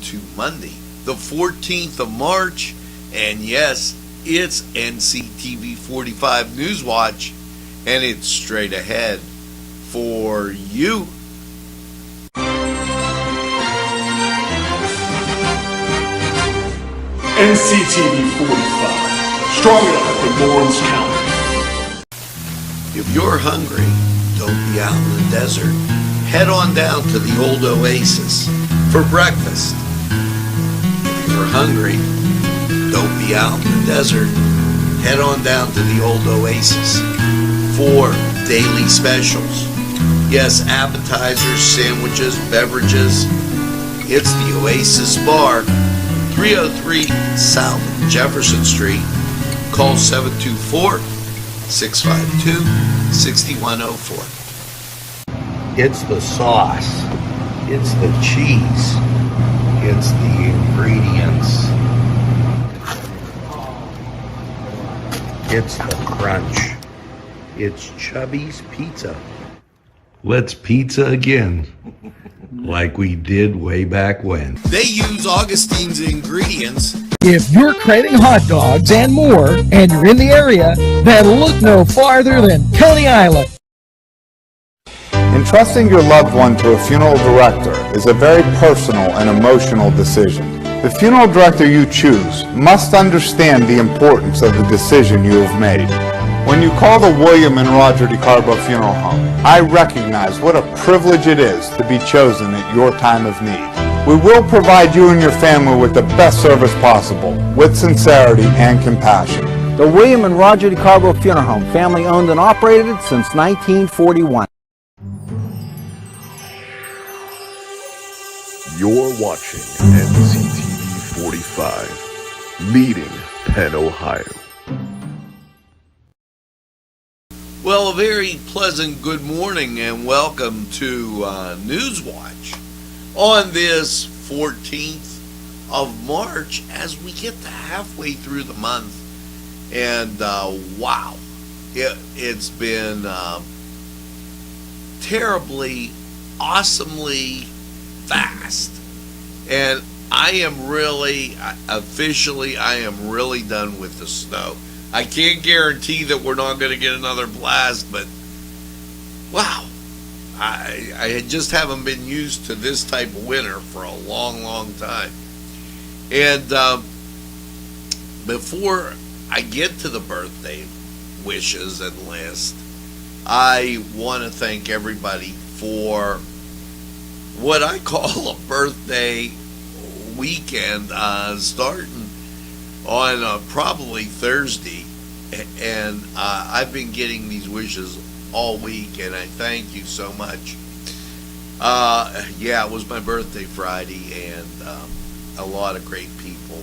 into Monday, the 14th of March, and yes, it's Nctv45 Newswatch, and it's straight ahead for you. Nctv45, strong enough for Lawrence County. If you're hungry, don't be out in the desert. Head on down to the old Oasis for breakfast. If you're hungry, don't be out in the desert. Head on down to the old Oasis for daily specials. Yes, appetizers, sandwiches, beverages. It's the Oasis Bar, 303 South Jefferson Street. Call 724-652-6104. It's the sauce. It's the cheese. It's the ingredients. It's the crunch. It's Chubby's Pizza. Let's pizza again, like we did way back when. They use Augustine's ingredients. If you're craving hot dogs and more, and you're in the area, then look no farther than Coney Island. Entrusting your loved one to a funeral director is a very personal and emotional decision. The funeral director you choose must understand the importance of the decision you have made. When you call the William and Roger DeCarbo Funeral Home, I recognize what a privilege it is to be chosen at your time of need. We will provide you and your family with the best service possible, with sincerity and compassion. The William and Roger DeCarbo Funeral Home, family owned and operated since 1941. You're watching Nctv45, leading Penn, Ohio. Well, a very pleasant good morning and welcome to Newswatch on this 14th of March as we get to halfway through the month. And wow, it's been terribly, awesomely fast. And I am really, officially, I am really done with the snow. I can't guarantee that we're not going to get another blast, but wow, I just haven't been used to this type of winter for a long, long time. And before I get to the birthday wishes and list, I want to thank everybody for what I call a birthday weekend starting on probably Thursday, and I've been getting these wishes all week, and I thank you so much. Yeah, it was my birthday Friday, and a lot of great people.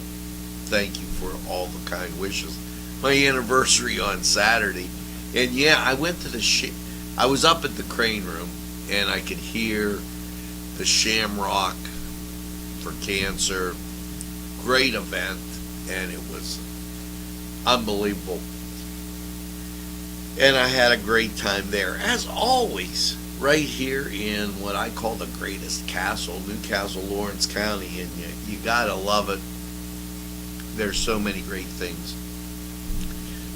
Thank you for all the kind wishes. My anniversary on Saturday, and yeah, I went to I was up at the Crane Room, and I could hear the Shamrock for Cancer. Great event. And it was unbelievable. And I had a great time there, as always, right here in what I call the greatest castle, Newcastle, Lawrence County. And you gotta love it. There's so many great things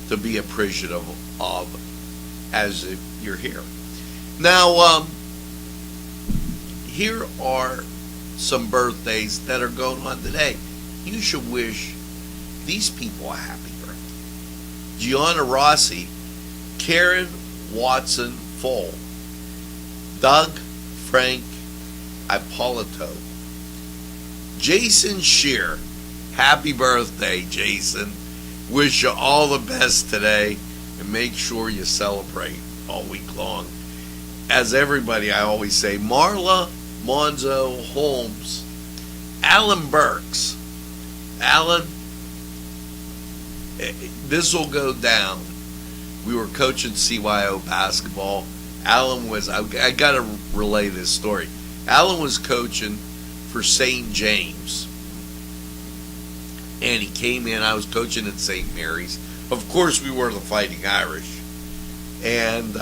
to be appreciative of as if you're here. Now, here are some birthdays that are going on today. You should wish these people a happy birthday. Gianna Rossi, Karen Watson Foll, Doug Frank Ippolito, Jason Shear. Happy birthday, Jason. Wish you all the best today, and make sure you celebrate all week long. As everybody, I always say, Marla Monzo Holmes, Alan Burks. Alan, this will go down. We were coaching CYO basketball. Alan was, I got to relay this story. Alan was coaching for St. James. And he came in, I was coaching at St. Mary's. Of course, we were the Fighting Irish. And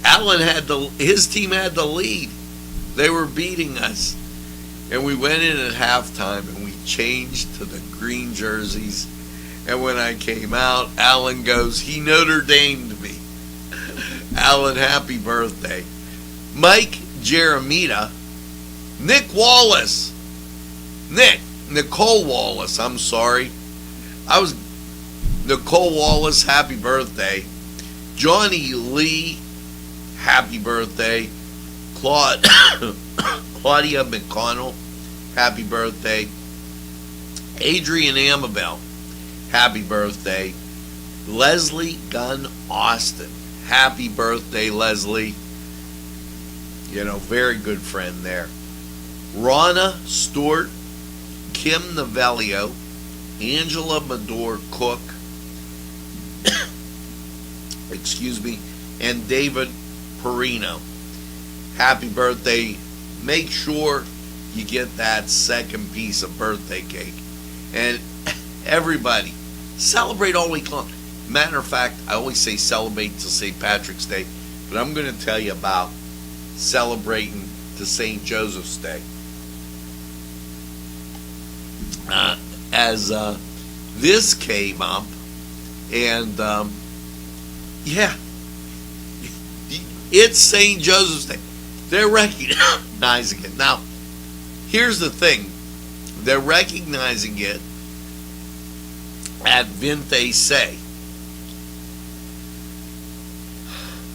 Alan his team had the lead. They were beating us. And we went in at halftime and we changed to the green jerseys. And when I came out, Alan goes, he Notre Damed me. Alan, happy birthday. Mike Jeremita, Nicole Wallace, I'm sorry. Nicole Wallace, happy birthday. Johnny Lee, happy birthday. Claudia McConnell, happy birthday. Adrian Amabel, happy birthday. Leslie Gunn Austin, happy birthday, Leslie. You know, very good friend there. Rana Stewart, Kim Novelio, Angela Medor Cook, and David Perino. Happy birthday. Make sure you get that second piece of birthday cake. And everybody, celebrate all week long. Matter of fact, I always say celebrate to St. Patrick's Day, but I'm going to tell you about celebrating to St. Joseph's Day. As this came up, and yeah, it's St. Joseph's Day. They're recognizing it. Now, here's the thing. They're recognizing it at Vinte Se.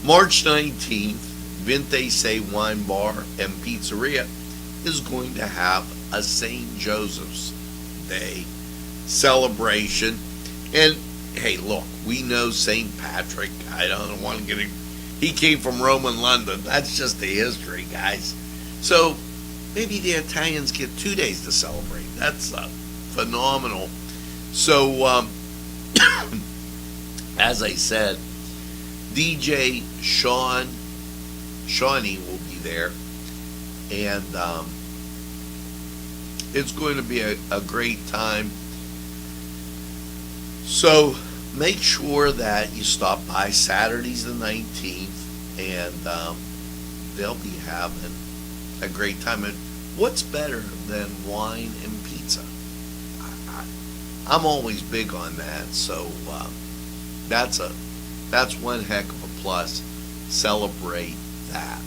March 19th, Vinte Se Wine Bar and Pizzeria is going to have a St. Joseph's Day celebration. And hey, look, we know St. Patrick. I don't want to get it. He came from Roman London. That's just the history, guys. So maybe the Italians get 2 days to celebrate. That's phenomenal. So, as I said, DJ Shawnee will be there. And it's going to be a great time. So make sure that you stop by. Saturday's the 19th, and they'll be having a great time. And what's better than wine and pizza? I'm always big on that. So that's one heck of a plus. Celebrate that,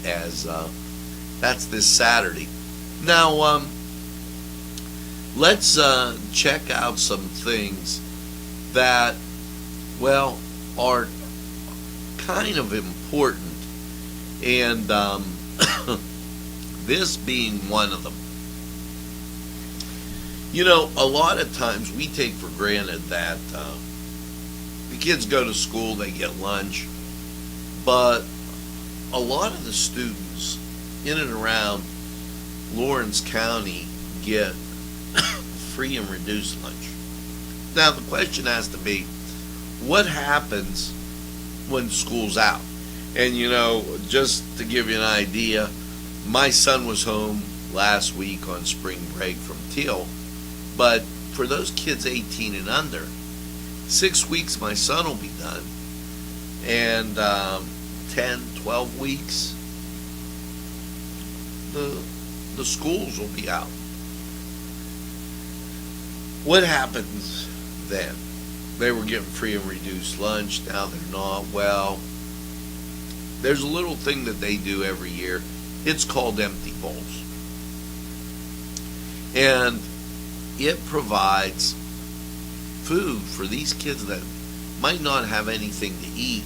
as that's this Saturday. Now let's check out some things that, well, are kind of important, and this being one of them. You know, a lot of times we take for granted that the kids go to school, they get lunch, but a lot of the students in and around Lawrence County get free and reduced lunch. Now, the question has to be, what happens when school's out? And, you know, just to give you an idea, my son was home last week on spring break from Teal, but for those kids 18 and under, 6 weeks my son will be done, and 10, 12 weeks, the schools will be out. What happens then? They were getting free and reduced lunch, now they're not. Well, there's a little thing that they do every year. It's called Empty Bowls. And it provides food for these kids that might not have anything to eat.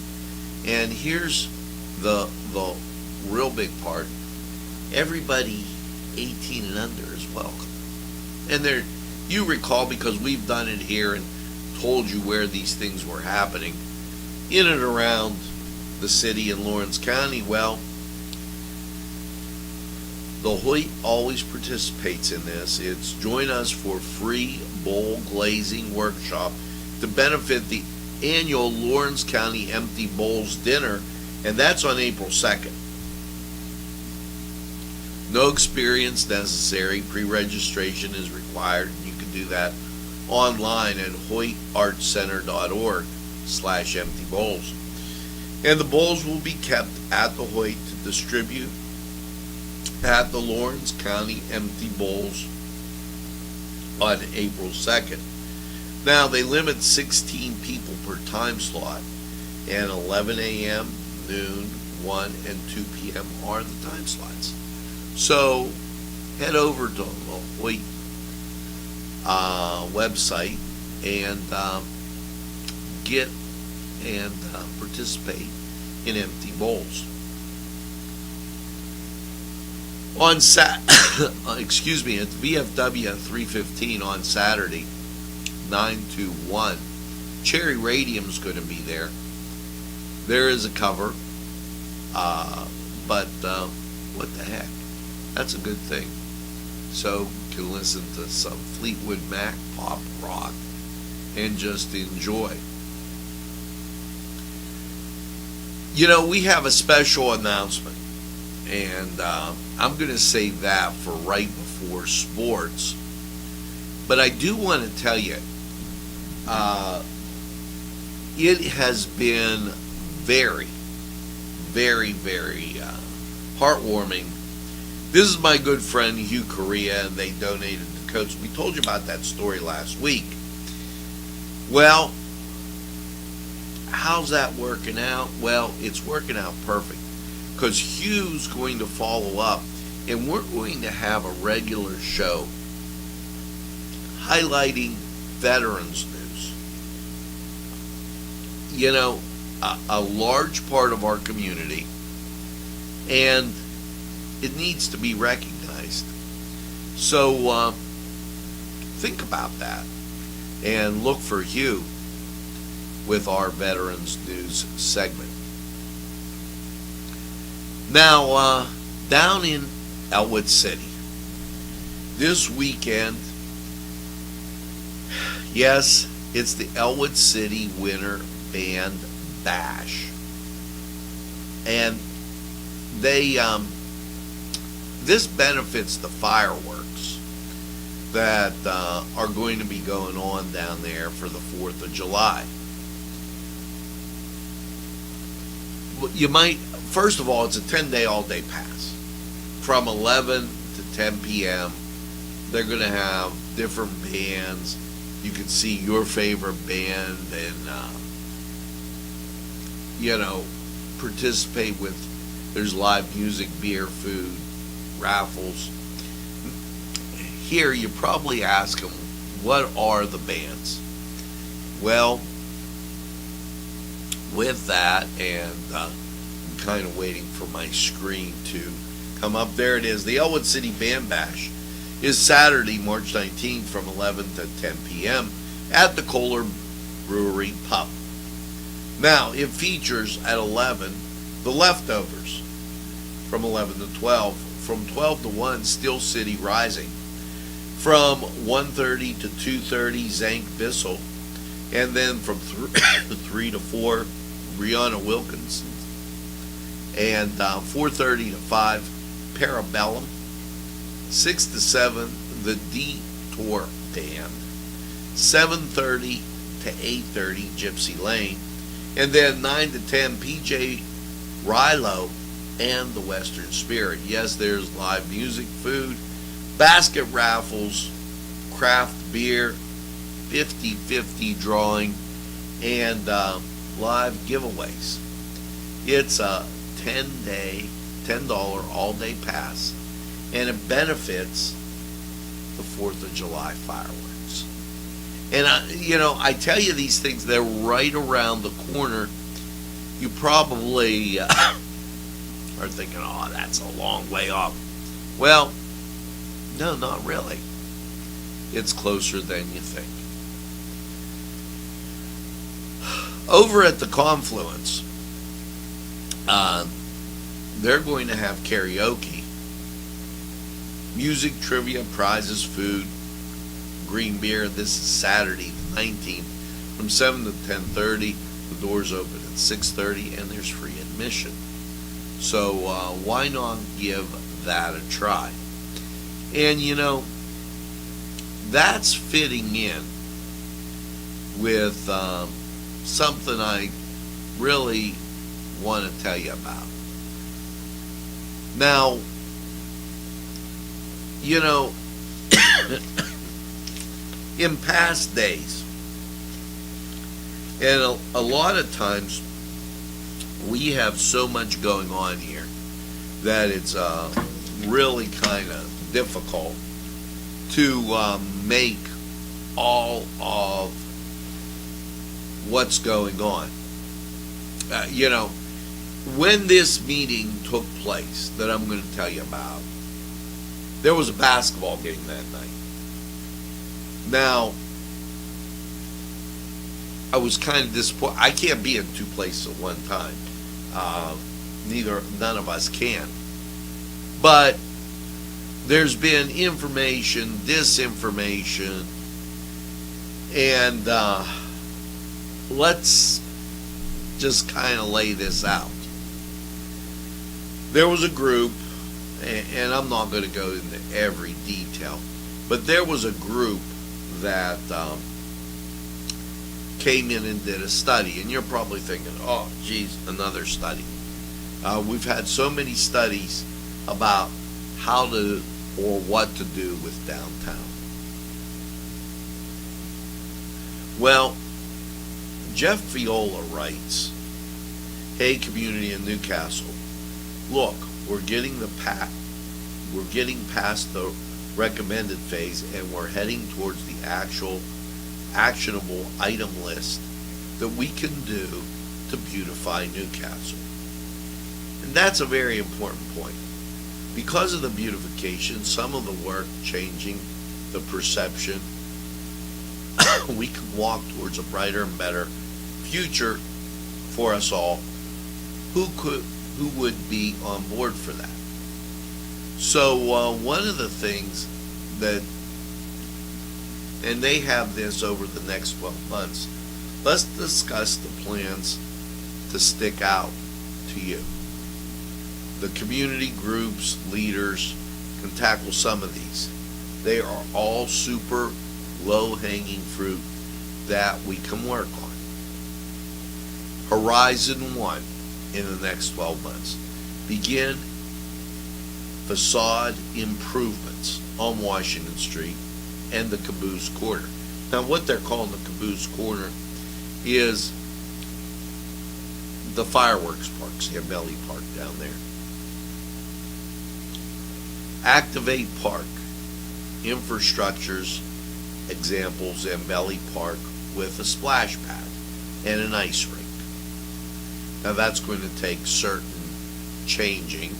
And here's the real big part. Everybody 18 and under is welcome. And you recall, because we've done it here and told you where these things were happening in and around the city in Lawrence County. Well, the Hoyt always participates in this. It's Join Us for Free Bowl Glazing Workshop to benefit the annual Lawrence County Empty Bowls Dinner, and that's on April 2nd. No experience necessary. Pre-registration is required. You can do that online at hoytartcenter.org/emptybowls. And the bowls will be kept at the Hoyt to distribute at the Lawrence County Empty Bowls on April 2nd. Now, they limit 16 people per time slot, and 11 a.m., noon, 1, and 2 p.m. are the time slots. So, head over to the Hoyt website and get and participate in empty bowls. On excuse me, at VFW 315 on Saturday, 9 to 1, Cherry Radium's going to be there. There is a cover, but what the heck? That's a good thing. So you can listen to some Fleetwood Mac, pop rock, and just enjoy. You know, we have a special announcement, and I'm going to save that for right before sports. But I do want to tell you, it has been very, very, very heartwarming. This is my good friend Hugh Correa, and they donated the coats. We told you about that story last week. Well, how's that working out? Well, it's working out perfect, because Hugh's going to follow up, and we're going to have a regular show highlighting veterans news. You know, a large part of our community, and it needs to be recognized. So think about that and look for Hugh with our Veterans News segment. Now, down in Elwood City, this weekend, yes, it's the Elwood City Winter Band Bash. And they, this benefits the fireworks that are going to be going on down there for the 4th of July. You might, first of all, it's a 10-day all-day pass. From 11 to 10 p.m., they're going to have different bands. You can see your favorite band and, you know, participate with, there's live music, beer, food, raffles. Here, you probably ask them, what are the bands? Well, with that, and I'm kind of waiting for my screen to come up. There it is. The Elwood City Band Bash is Saturday, March 19th from 11 to 10 p.m. at the Kohler Brewery Pub. Now, it features at 11 The Leftovers from 11 to 12. From 12 to 1, Steel City Rising. From 1:30 to 2:30, Zank Bissell. And then from 3 to 4, Brianna Wilkinson. And 4:30 to 5, Parabellum. 6 to 7, the Detour Band. 7:30 to 8:30, Gypsy Lane. And then 9 to 10, PJ Rilo and the Western Spirit. Yes, there's live music, food, basket raffles, craft beer, 50-50 drawing, and live giveaways. It's a $10 all-day pass, and it benefits the 4th of July fireworks. And, I tell you these things, they're right around the corner. You probably are thinking, oh, that's a long way off. Well, no, not really. It's closer than you think. Over at the Confluence, they're going to have karaoke, music, trivia, prizes, food, green beer. This is Saturday, the 19th, from 7 to 10:30. The doors open at 6:30, and there's free admission. So why not give that a try? And that's fitting in with something I really want to tell you about. Now, You know, in past days, and a lot of times, we have so much going on here that it's really kind of difficult to make all of what's going on. You know, when this meeting took place that I'm going to tell you about, there was a basketball game that night. Now, I was kind of disappointed. I can't be in two places at one time. None of us can. But there's been information, disinformation, and let's just kind of lay this out. There was a group, and I'm not going to go into every detail, but there was a group that came in and did a study, and you're probably thinking, oh, geez, another study. We've had so many studies about how to or what to do with downtown. Well, Jeff Viola writes, hey, community in Newcastle, look, we're getting past the recommended phase, and we're heading towards the actual actionable item list that we can do to beautify Newcastle. And that's a very important point. Because of the beautification, some of the work changing the perception, we can walk towards a brighter and better future for us all. Who would be on board for that? So one of the things that, and they have this over the next 12 months, let's discuss the plans to stick out to you. The community groups, leaders can tackle some of these. They are all super low-hanging fruit that we can work on. Horizon 1 in the next 12 months. Begin facade improvements on Washington Street and the Caboose Corner. Now, what they're calling the Caboose Corner is the fireworks park, Zambelli Park down there. Activate Park, infrastructures, example, Zambelli Park with a splash pad and an ice rink. Now that's going to take certain changing,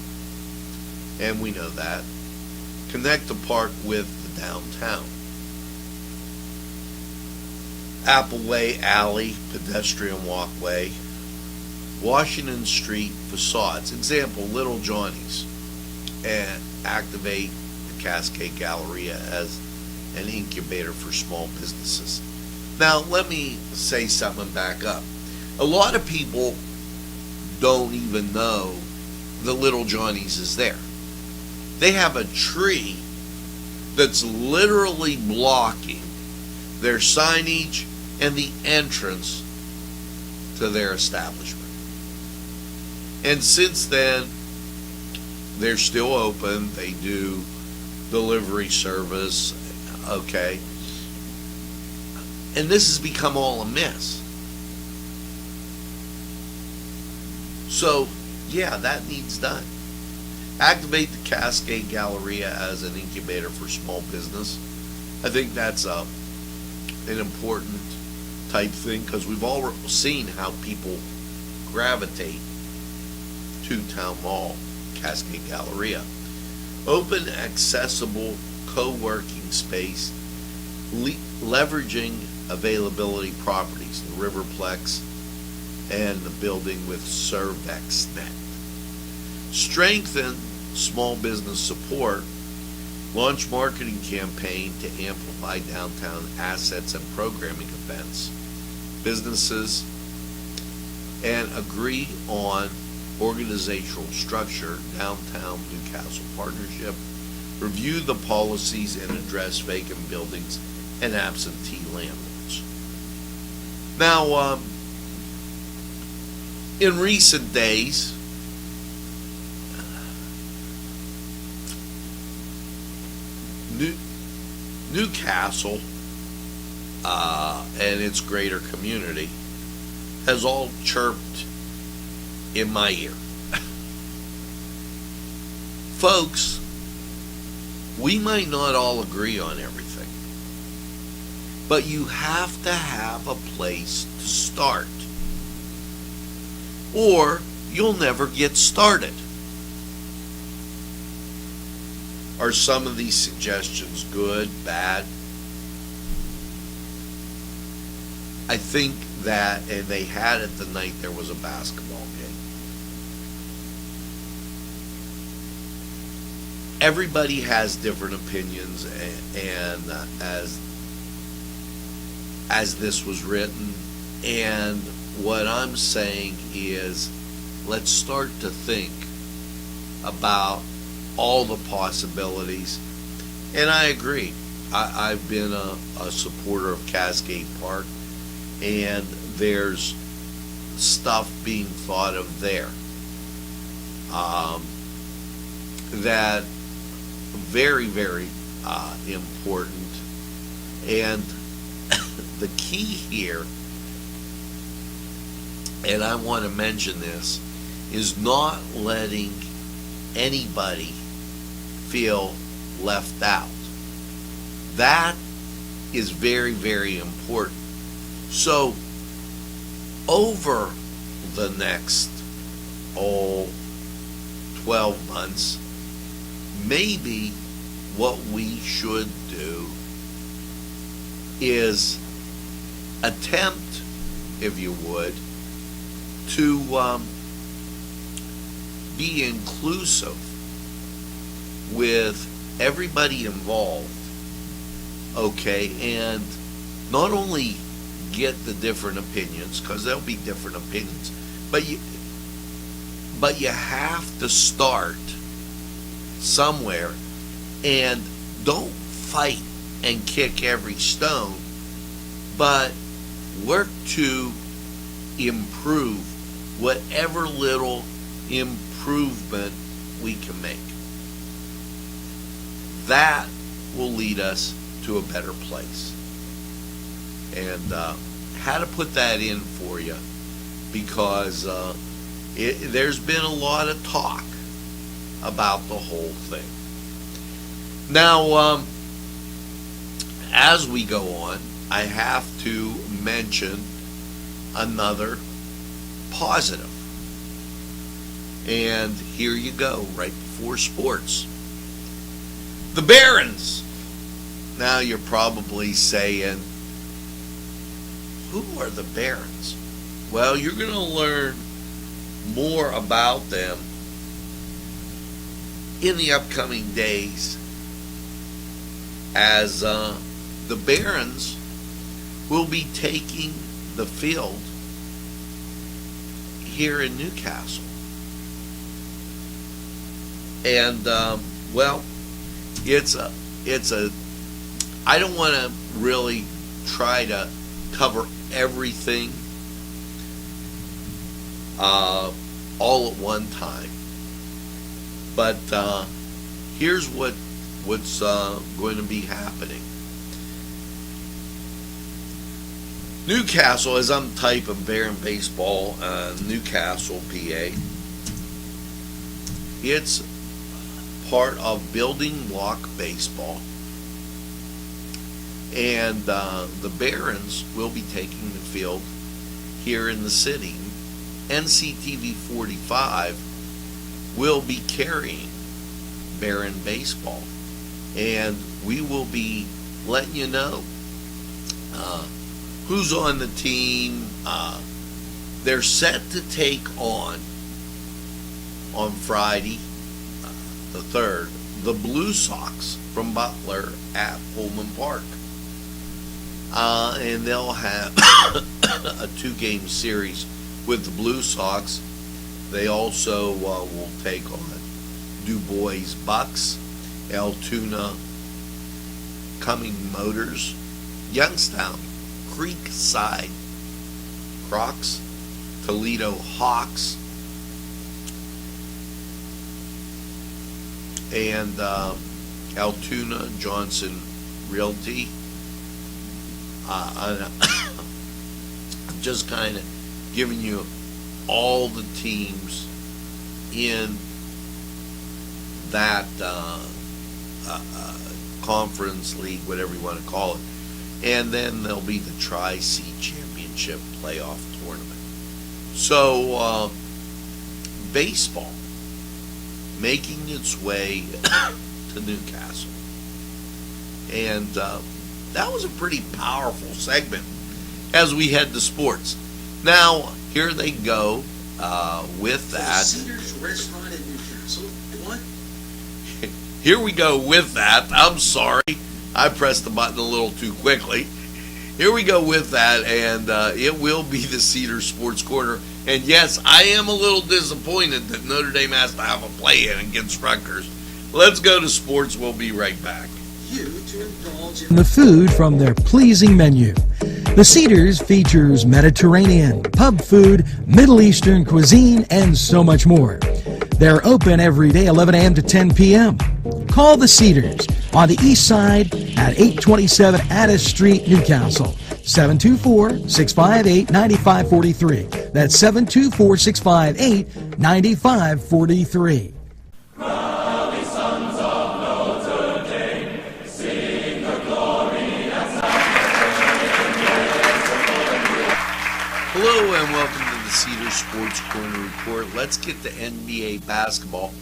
and we know that. Connect the park with the downtown. Appleway Alley, pedestrian walkway, Washington Street facades, example, Little Johnny's, and activate the Cascade Galleria as an incubator for small businesses. Now, let me say something back up. A lot of people don't even know the Little Johnny's is there. They have a tree that's literally blocking their signage and the entrance to their establishment. And since then, they're still open. They do delivery service, okay. And this has become all a mess. So, yeah, that needs done. Activate the Cascade Galleria as an incubator for small business. I think that's an important type thing, because we've all seen how people gravitate to Town Mall, Cascade Galleria. Open, accessible co-working space, leveraging availability properties, the Riverplex and the building with ServXNet. Strengthen small business support. Launch marketing campaign to amplify downtown assets and programming events, businesses, and agree on organizational structure, downtown Newcastle partnership, review the policies and address vacant buildings and absentee landlords. Now, in recent days, Newcastle and its greater community has all chirped in my ear. Folks, we might not all agree on everything, but you have to have a place to start, or you'll never get started. Are some of these suggestions good, bad? I think that, and they had it the night there was a basketball game. Everybody has different opinions, and as this was written, and what I'm saying is, let's start to think about all the possibilities. And I agree. I've been a supporter of Cascade Park, and there's stuff being thought of there that very, very important. And the key here, and I want to mention this, is not letting anybody feel left out. That is very, very important. So over the next 12 months, maybe what we should do is attempt, if you would, to be inclusive with everybody involved, okay, and not only get the different opinions, because there'll be different opinions, but you have to start somewhere, and don't fight and kick every stone, but work to improve whatever little improvement we can make. That will lead us to a better place. And how to put that in for you, because there's been a lot of talk about the whole thing. Now, as we go on, I have to mention another positive. And here you go, right before sports. The Barons. Now you're probably saying, who are the Barons? Well, you're going to learn more about them in the upcoming days, as the Barons will be taking the field here in Newcastle. And well, it's a I don't want to really try to cover everything all at one time, but here's what's going to be happening. Newcastle, as I'm typing Baron Baseball, Newcastle, PA, it's part of Building Block Baseball, and the Barons will be taking the field here in the city. Nctv45 will be carrying Baron Baseball, and we will be letting you know who's on the team. They're set to take on Friday, the 3rd, the Blue Sox from Butler at Pullman Park. And they'll have a 2-game series with the Blue Sox. They also will take on Du Bois Bucks, Altoona Cumming Motors, Youngstown Creekside Crocs, Toledo Hawks, and Altoona Johnson Realty. I'm just kind of giving you all the teams in that conference league, whatever you want to call it. And then there'll be the Tri-C Championship playoff tournament. So, baseball making its way to Newcastle. And that was a pretty powerful segment as we head to sports. Now, here they go with that. Cedars Restaurant in Newcastle. What? Here we go with that. I'm sorry. I pressed the button a little too quickly. Here we go with that, and it will be the Cedars Sports Corner. And yes, I am a little disappointed that Notre Dame has to have a play-in against Rutgers. Let's go to sports. We'll be right back. You to indulge in And the food from their pleasing menu. The Cedars features Mediterranean, pub food, Middle Eastern cuisine, and so much more. They're open every day, 11 a.m. to 10 p.m. Call the Cedars on the east side at 827 Addis Street, Newcastle. 724-658-9543. That's 724-658-9543. Hello and welcome to the Cedars Sports Corner Report. Let's get to NBA basketball.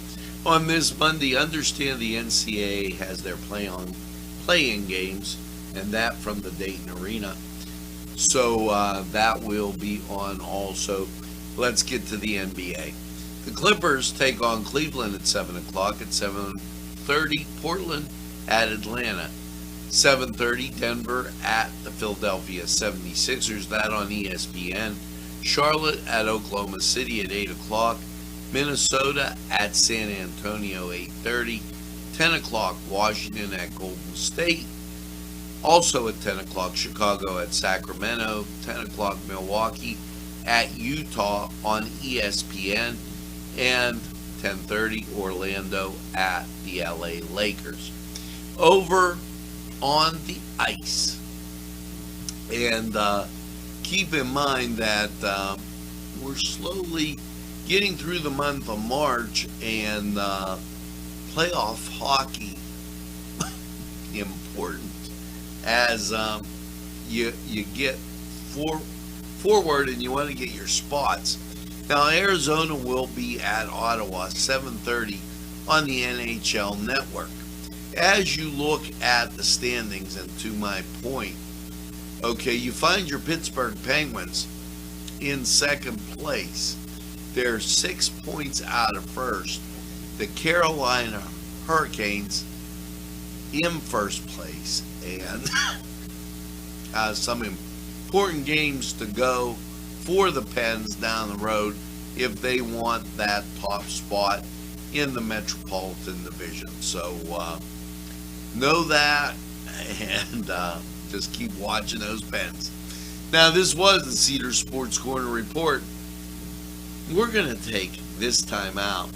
On this Monday, understand the NCAA has their play-in games, and that from the Dayton Arena. So that will be on also. Let's get to the NBA. The Clippers take on Cleveland at 7 o'clock. At 7:30, Portland at Atlanta. 7:30, Denver at the Philadelphia 76ers. That on ESPN. Charlotte at Oklahoma City at 8 o'clock. Minnesota at San Antonio, 8:30. 10 o'clock, Washington at Golden State. Also at 10 o'clock, Chicago at Sacramento. 10 o'clock, Milwaukee at Utah on ESPN. And 10:30, Orlando at the LA Lakers. Over on the ice. And keep in mind that we're slowly getting through the month of March, and playoff hockey important as you get forward and you want to get your spots. Now Arizona will be at Ottawa 7:30 on the NHL Network. As you look at the standings, and to my point, okay, you find your Pittsburgh Penguins in second place. They're 6 points out of first. The Carolina Hurricanes in first place, and some important games to go for the Pens down the road if they want that top spot in the Metropolitan Division. So know that, and just keep watching those Pens. Now, this was the Cedars Sports Corner Report. We're going to take this time out.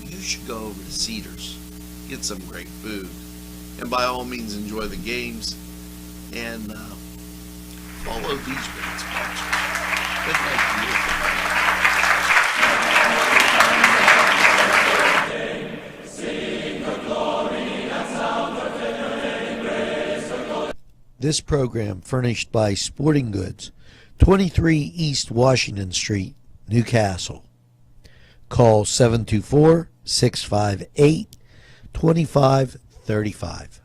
You should go over to Cedars, get some great food, and by all means enjoy the games, and follow these great sponsors. Good night to you. This program furnished by Sporting Goods, 23 East Washington Street, Newcastle. Call 724-658-2535.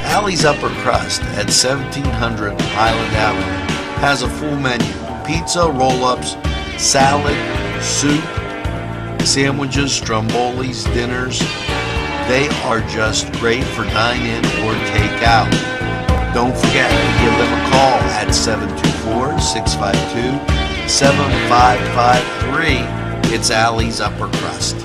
Alley's Upper Crust at 1700 Highland Avenue has a full menu: pizza, roll-ups, salad, soup, sandwiches, strombolis, dinners. They are just great for dine-in or take-out. Don't forget to give them a call at 724-652-7553. It's Allie's Upper Crust.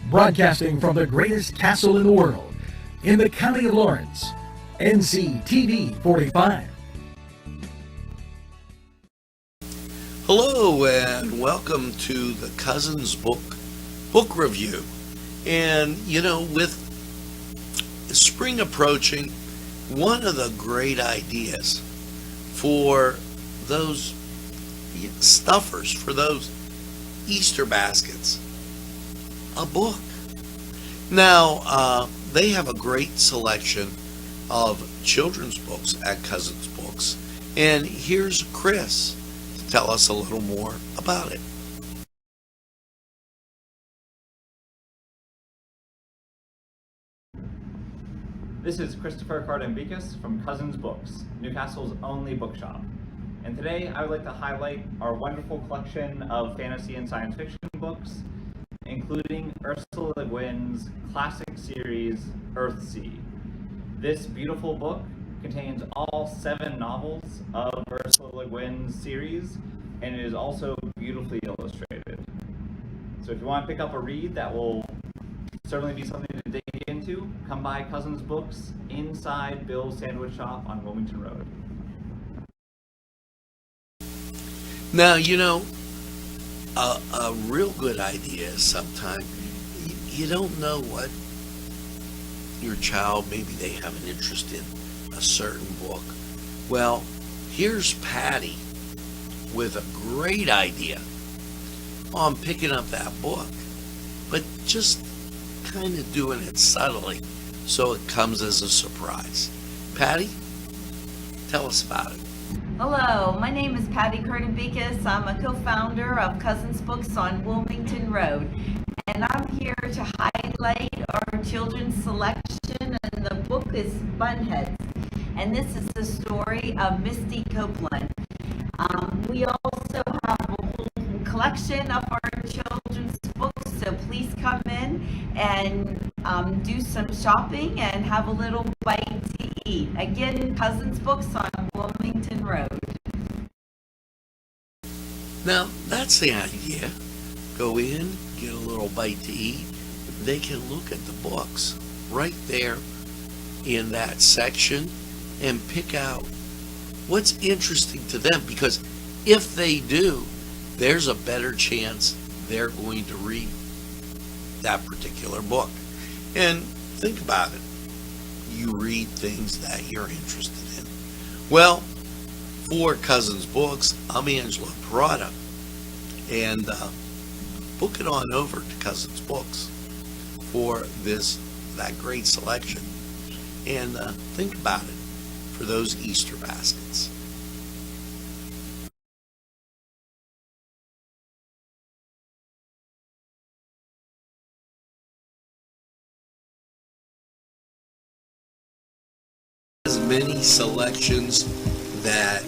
Broadcasting from the greatest castle in the world, in the county of Lawrence, Nctv45. Hello and welcome to the Cousins book review. And you know, with spring approaching, one of the great ideas for those stuffers, for those Easter baskets, a book. Now, they have a great selection of children's books at Cousins Books. And here's Chris to tell us a little more about it. This is Christopher Cardambicus from Cousins Books, Newcastle's only bookshop. And today I would like to highlight our wonderful collection of fantasy and science fiction books, including Ursula Le Guin's classic series, Earthsea. This beautiful book contains all 7 novels of Ursula Le Guin's series, and it is also beautifully illustrated. So if you want to pick up a read that will certainly be something to dig into, come by Cousins Books inside Bill's Sandwich Shop on Wilmington Road. Now, you know, a real good idea is sometimes you don't know what your child, maybe they have an interest in a certain book. Well, here's Patty with a great idea on picking up that book, but just kind of doing it subtly so it comes as a surprise. Patty, tell us about it. Hello, my name is Patty Cardambicus. I'm a co-founder of Cousins Books on Wilmington Road, and I'm here to highlight our children's selection, and the book is Bunheads, and this is the story of Misty Copeland. We also have a whole collection of our children's books, so please come in and do some shopping and have a little bite to eat. Again, Cousins Books on Wilmington Road. Now, that's the idea. Go in, get a little bite to eat. They can look at the books right there in that section and pick out what's interesting to them, because if they do, there's a better chance they're going to read that particular book. And think about it. You read things that you're interested in. Well, for Cousins Books, I'm Angelo Perrotta, and book it on over to Cousins Books for that great selection. And think about it for those Easter baskets. As many selections that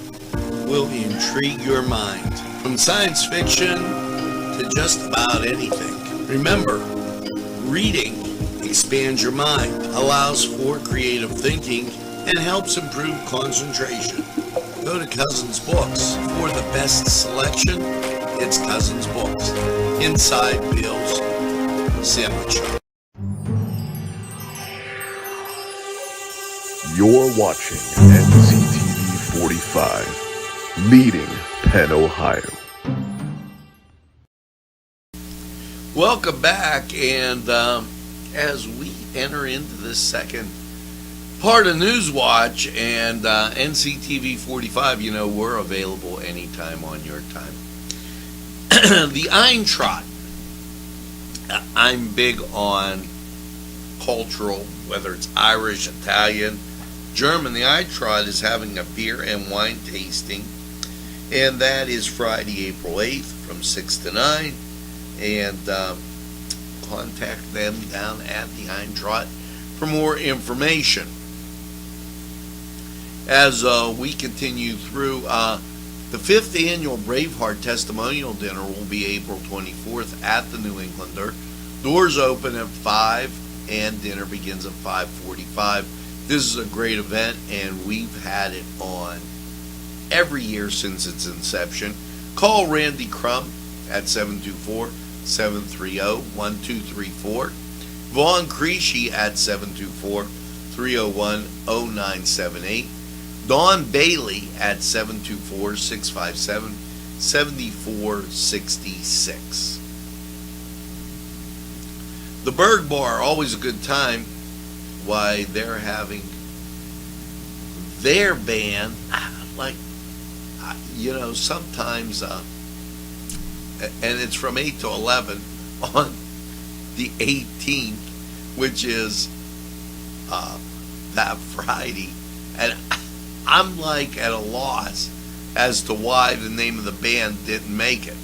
will intrigue your mind, from science fiction to just about anything. Remember, reading expands your mind, allows for creative thinking, and helps improve concentration. Go to Cousins Books for the best selection. It's Cousins Books inside Bill's Sandwich Shop. You're watching Nctv45, leading Penn, Ohio. Welcome back, and as we enter into this second part of Newswatch, and Nctv45, you know, we're available anytime on your time. The Eintracht. I'm big on cultural, whether it's Irish, Italian, German. The Eintracht is having a beer and wine tasting, and that is Friday, April 8th from 6 to 9. And contact them down at the Eintracht for more information. As we continue through, The 5th annual Braveheart Testimonial Dinner will be April 24th at the New Englander. Doors open at 5 and dinner begins at 5:45. This is a great event, and we've had it on every year since its inception. Call Randy Crum at 724-730-1234. Vaughn Creasy at 724-301-0978. Don Bailey at 724-657-7466. The Berg Bar, always a good time. Why, they're having their band, sometimes, and it's from 8 to 11 on the 18th, which is that Friday. And I'm like at a loss as to why the name of the band didn't make it.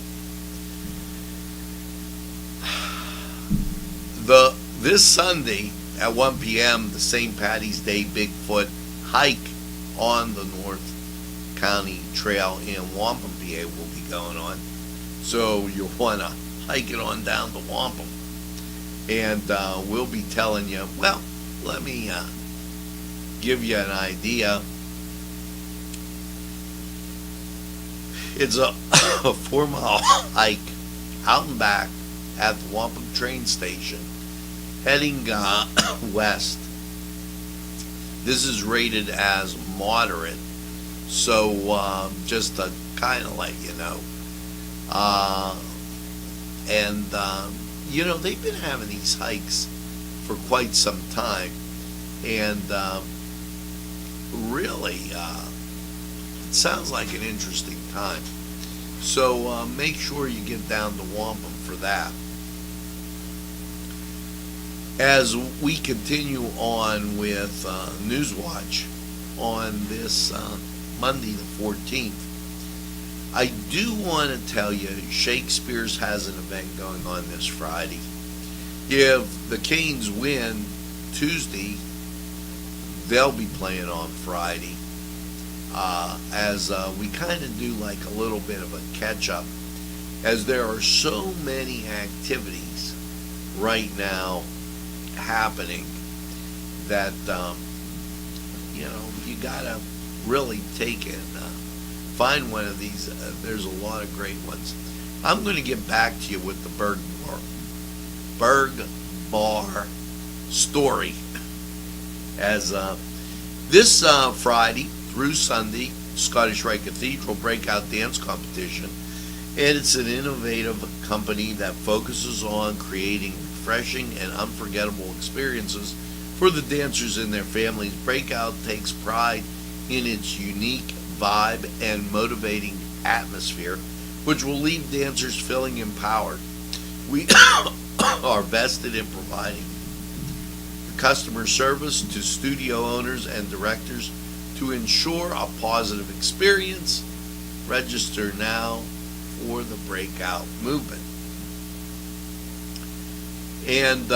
This Sunday at 1 p.m., the St. Patty's Day Bigfoot hike on the North County Trail in Wampum, PA will be going on. So you'll want to hike it on down to Wampum. And we'll be telling you, well, let me give you an idea. It's a 4-mile hike out and back at the Wampum train station, heading west. This is rated as moderate, so just to kind of let you know. They've been having these hikes for quite some time, and really, it sounds like an interesting time. So make sure you get down to Wampum for that. As we continue on with Newswatch on this Monday the 14th, I do want to tell you Shakespeare's has an event going on this Friday. If the Canes win Tuesday, they'll be playing on Friday. As we kind of do like a little bit of a catch-up, as there are so many activities right now happening that you gotta really take and find one of these. There's a lot of great ones. I'm going to get back to you with the Berg Bar story. As this Friday through Sunday, Scottish Rite Cathedral Breakout Dance Competition, and it's an innovative company that focuses on creating refreshing and unforgettable experiences for the dancers and their families. Breakout takes pride in its unique vibe and motivating atmosphere, which will leave dancers feeling empowered. We are vested in providing customer service to studio owners and directors to ensure a positive experience. Register now for the Breakout movement. And,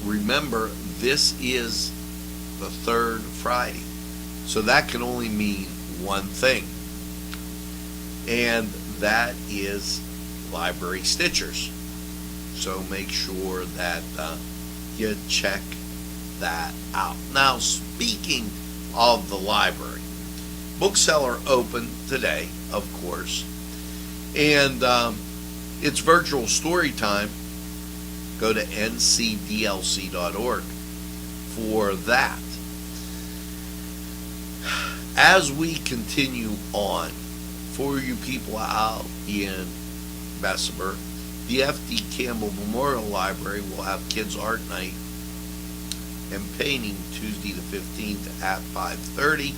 remember, this is the third Friday. So that can only mean one thing. And that is Library Stitchers. So make sure that you check that out. Now, speaking of the library, Bookseller opened today, of course. And it's virtual story time. Go to ncdlc.org for that. As we continue on, for you people out in Bessemer, the F.D. Campbell Memorial Library will have Kids Art Night and Painting Tuesday the 15th at 5:30.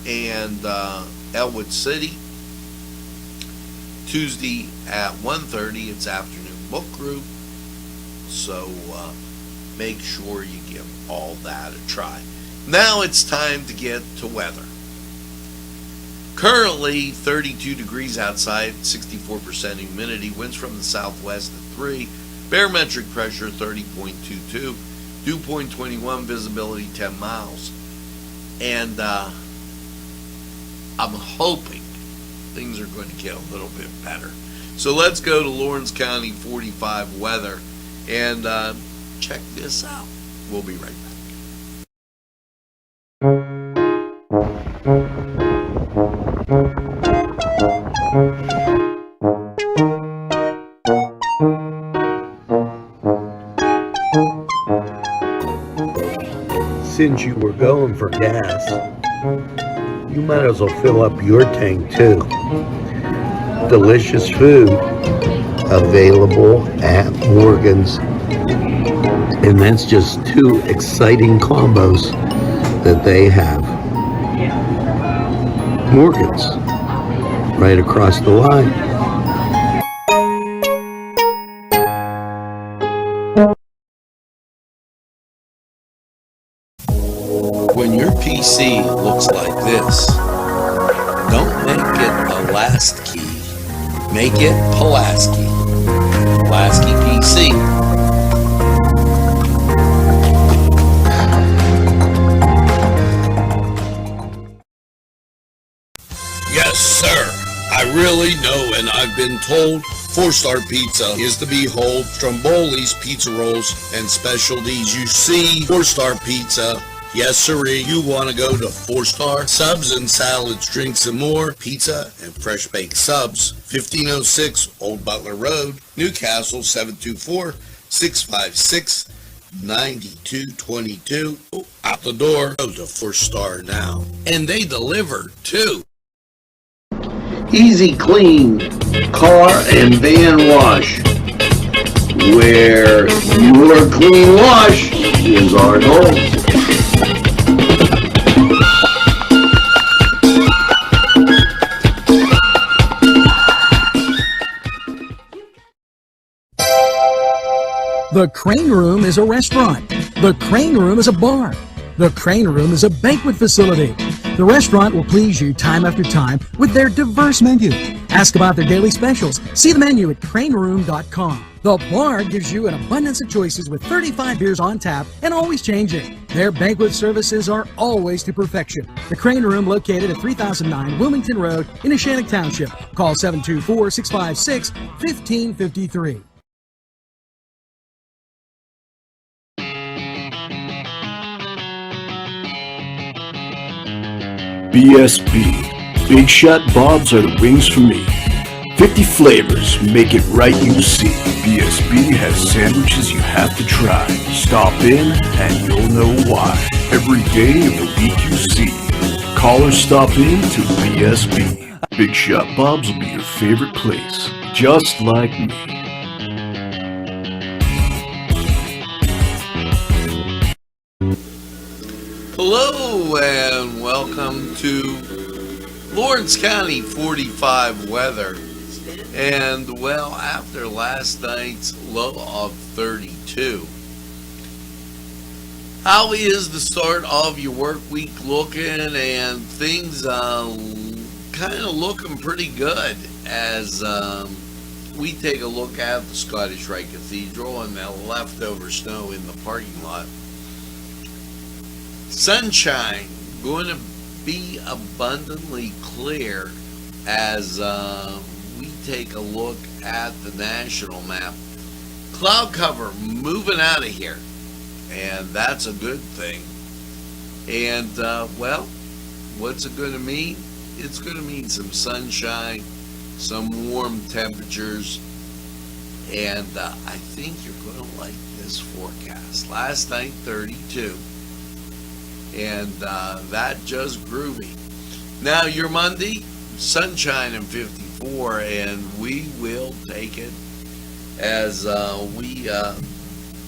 And Elwood City, Tuesday at 1:30, it's afternoon book group. So make sure you give all that a try. Now it's time to get to weather. Currently 32 degrees outside, 64% humidity, winds from the southwest at 3, barometric pressure 30.22, dew point 21, visibility 10 miles. And I'm hoping things are going to get a little bit better. So let's go to Lawrence County 45 weather and check this out. We'll be right back. Since you were going for gas, you might as well fill up your tank too. Delicious food available at Morgan's. And that's just two exciting combos that they have. Morgan's, right across the line. When your PC looks like this, don't make it a last key. Make it Pulaski. Pulaski PC. Yes, sir. I really know, and I've been told 4-star pizza is to behold. Stromboli's Pizza Rolls and Specialties. You see, 4-star pizza. Yes, sirree. You want to go to 4-star subs and salads, drinks, and more. Pizza and fresh baked subs. 1506 Old Butler Road, Newcastle. 724-656-9222. Out the door. Go to 4-star now, and they deliver too. Easy Clean Car and Van Wash, where your clean wash is our goal. The Crane Room is a restaurant. The Crane Room is a bar. The Crane Room is a banquet facility. The restaurant will please you time after time with their diverse menu. Ask about their daily specials. See the menu at craneroom.com. The bar gives you an abundance of choices with 35 beers on tap and always changing. Their banquet services are always to perfection. The Crane Room, located at 3009 Wilmington Road in Neshannock Township. Call 724-656-1553. BSB. Big Shot Bobs are the wings for me. 50 flavors, make it right, you see. BSB has sandwiches you have to try. Stop in and you'll know why. Every day of the week you see. Call or stop in to BSB. Big Shot Bobs will be your favorite place, just like me. Hello and welcome to Lawrence County 45 weather. And well, after last night's low of 32, how is the start of your work week looking? And things kind of looking pretty good as we take a look at the Scottish Rite Cathedral and the leftover snow in the parking lot. Sunshine going to be abundantly clear as we take a look at the national map. Cloud cover moving out of here, and that's a good thing. And well, what's it going to mean? It's going to mean some sunshine, some warm temperatures, and I think you're going to like this forecast. Last night 32, and that just groovy. Now your Monday, sunshine and 54, and we will take it as we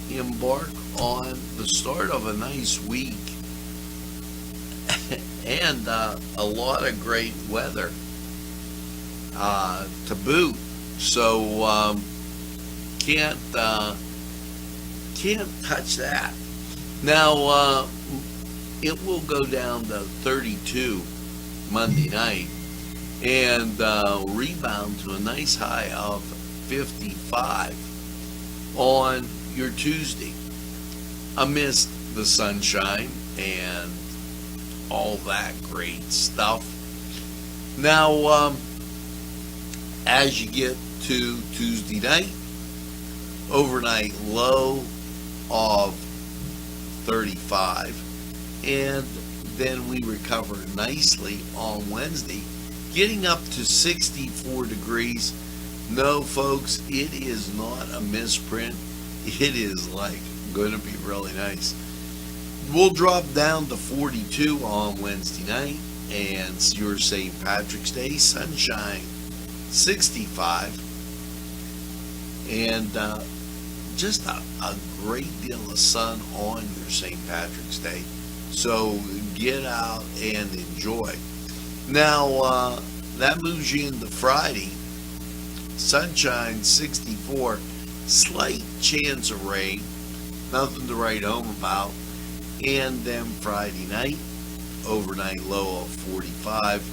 embark on the start of a nice week and a lot of great weather to boot. So can't touch that. Now it will go down to 32 Monday night and rebound to a nice high of 55 on your Tuesday, amidst the sunshine and all that great stuff. Now, as you get to Tuesday night, overnight low of 35, and then we recover nicely on Wednesday, getting up to 64 degrees. No, folks, it is not a misprint. It is like going to be really nice. We'll drop down to 42 on Wednesday night, and your St. Patrick's Day, sunshine, 65, and just a great deal of sun on your St. Patrick's Day. So get out and enjoy. Now, that moves you into Friday. Sunshine, 64. Slight chance of rain. Nothing to write home about. And then Friday night, overnight low of 45.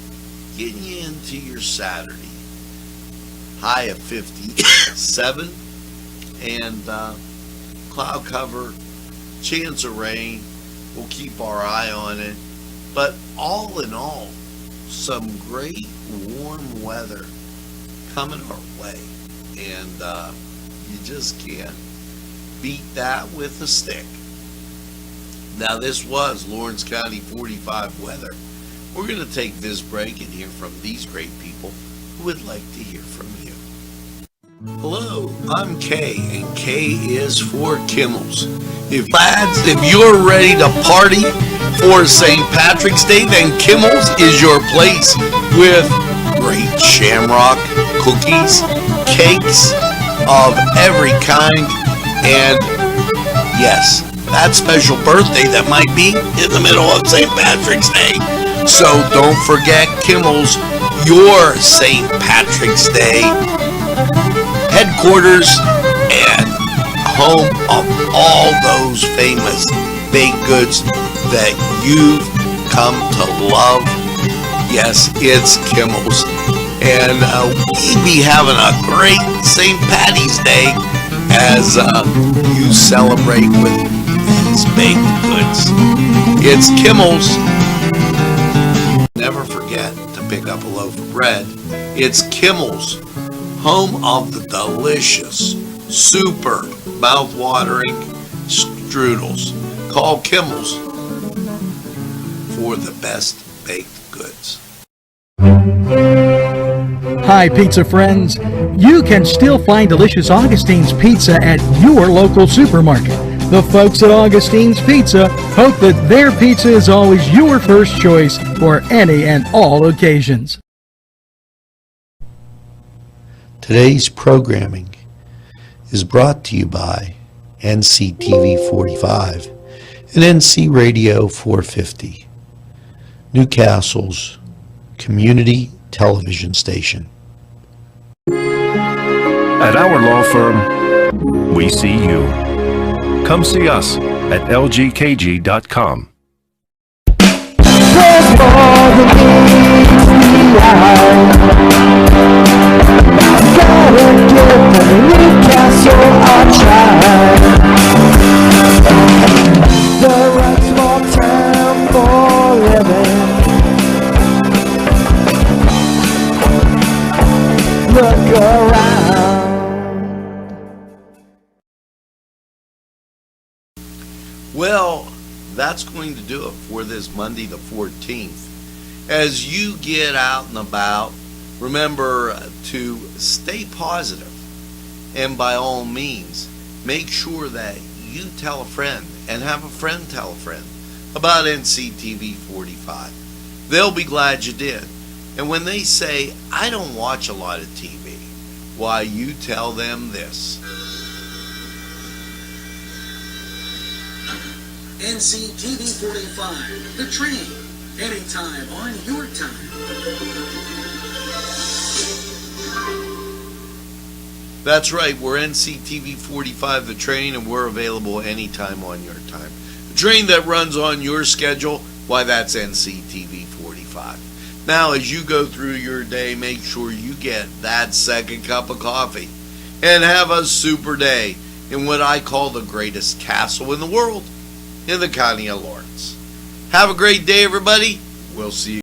Getting you into your Saturday. High of 57. And cloud cover. Chance of rain. We'll keep our eye on it. But all in all, some great warm weather coming our way. And you just can't beat that with a stick. Now, this was Lawrence County 45 weather. We're going to take this break and hear from these great people who would like to hear from you. Hello, I'm Kay, and K is for Kimmels. Lads, if you're ready to party for St. Patrick's Day, then Kimmels is your place with great shamrock cookies, cakes of every kind, and yes, that special birthday that might be in the middle of St. Patrick's Day. So don't forget Kimmels, your St. Patrick's Day headquarters and home of all those famous baked goods that you've come to love. Yes, it's Kimmels. And we'd be having a great St. Patty's Day as you celebrate with these baked goods. It's Kimmels. Never forget to pick up a loaf of bread. It's Kimmels, home of the delicious, super mouth-watering strudels. Call Kimmels for the best baked goods. Hi, pizza friends. You can still find delicious Augustine's Pizza at your local supermarket. The folks at Augustine's Pizza hope that their pizza is always your first choice for any and all occasions. Today's programming is brought to you by Nctv45 and NC Radio 450, Newcastle's community television station. At our law firm, we see you. Come see us at lgkg.com. Look around. Well, that's going to do it for this Monday the 14th. As you get out and about, remember to stay positive, and by all means, make sure that you tell a friend and have a friend tell a friend about NCTV45. They'll be glad you did. And when they say, I don't watch a lot of TV, why, you tell them this. NCTV45, the train, anytime on your time. That's right, we're NCTV45, the train, and we're available anytime on your time. The train that runs on your schedule, why, that's NCTV45. Now, as you go through your day, make sure you get that second cup of coffee and have a super day in what I call the greatest castle in the world, in the county of Lawrence. Have a great day, everybody. We'll see you.